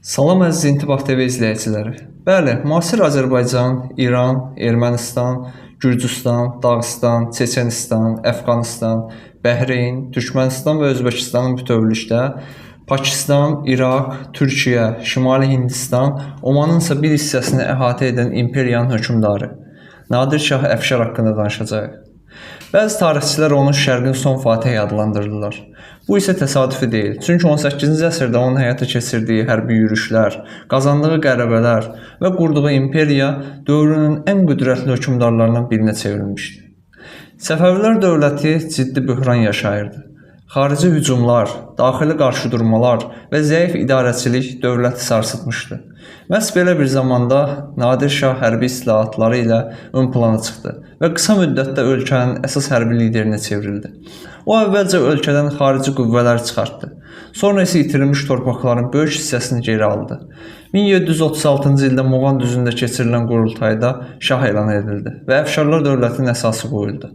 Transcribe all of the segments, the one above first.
Salam əziz İntibah TV izləyiciləri. Bəli, müasir Azərbaycan, İran, Ermənistan, Gürcüstan, Dağıstan, Çeçenistan, Əfqanistan, Bəhreyn, Türkmənistan və Özbəkistanın bütövlükdə Pakistan, İraq, Türkiyə, Şimali Hindistan, Omanın isə bir hissəsini əhatə edən imperiyanın hökmdarı Nadir Şah Əfşar haqqında danışacağıq. Bəzi tarixçilər onu Şərqin son Fatihi adlandırırlar. Bu isə təsadüfi deyil. Çünki 18-ci əsrdə onun həyata keçirdiyi hərbi yürüşlər, qazandığı qələbələr və qurduğu imperiya dövrünün ən qüdrətli hökmdarlarından birinə çevrilmişdi. Səfəvilər dövləti ciddi böhran yaşayırdı. Xarici hücumlar, daxili qarşıdurmalar və zəif idarəçilik dövləti sarsıtmışdı. Məhz belə bir zamanda Nadir Şah hərbi islahatları ilə ön plana çıxdı və qısa müddətdə ölkənin əsas hərbi liderinə çevrildi. O əvvəlcə ölkədən xarici qüvvələr çıxartdı. Sonra isə itirilmiş torpaqların böyük hissəsini geri aldı. 1736-cı ildə Muğan düzündə keçirilən qurultayda şah elan edildi və Əfşarlar dövlətinin əsası qoyuldu.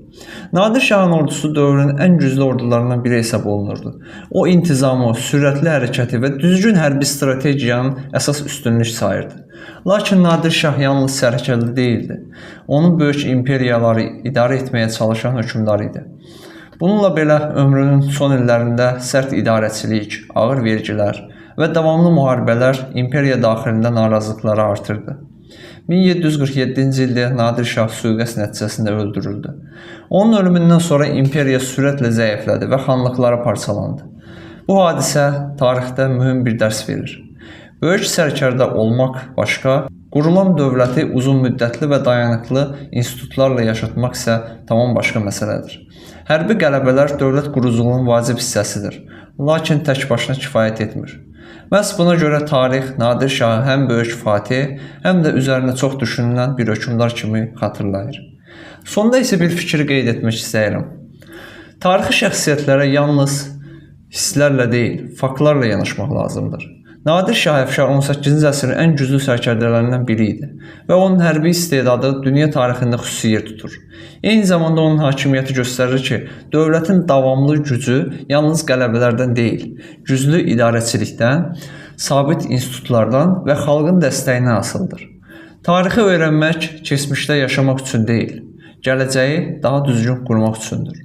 Nadir Şahın ordusu dövrün ən güclü ordularından biri hesab olunurdu. O intizamı, sürətli hərəkəti və düzgün hərbi strategiyanın əsas üstünlük sayırdı. Lakin Nadir Şah yalnız sərkərdə deyildi. Onun böyük imperiyaları idarə etməyə çalışan hökmdar idi. Bununla belə ömrünün son illərində sərt idarəçilik, ağır vergilər və davamlı müharibələr imperiya daxilində narazılıqları artırdı. 1747-ci ildə Nadir Şah sui-qəsd nəticəsində öldürüldü. Onun ölümündən sonra imperiya sürətlə zəiflədi və xanlıqlara parçalandı. Bu hadisə tarixdə mühüm bir dərs verir. Böyük sərkərdə olmaq başqa, qurulan dövləti uzun müddətli və dayanıqlı institutlarla yaşatmaq isə tamam başqa məsələdir. Hərbi qələbələr dövlət quruculuğunun vacib hissəsidir, lakin tək başına kifayət etmir. Məhz buna görə tarix Nadir Şahı həm böyük fatih, həm də üzərinə çox düşünülən bir hökmdar kimi xatırlayır. Sonda isə bir fikri qeyd etmək istəyirəm. Tarixi şəxsiyyətlərə yalnız hisslərlə deyil, faktlarla yanaşmaq lazımdır. Nadir Şah Əfşar 18-ci əsrin ən güclü sərkərdələrindən biri idi və onun hərbi istedadı dünya tarixində xüsusi yer tutur. Eyni zamanda onun hakimiyyəti göstərir ki, dövlətin davamlı gücü yalnız qələbələrdən deyil, güclü idarəçilikdən, sabit institutlardan və xalqın dəstəyindən asılıdır. Tarixi öyrənmək keçmişdə yaşamaq üçün deyil, gələcəyi daha düzgün qurmaq üçündür.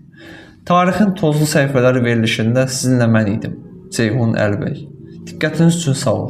Tarixin tozlu səhifələri verilişində sizinlə mən idim, Ceyhun Əlbəy. Diqqətiniz üçün sağ olun.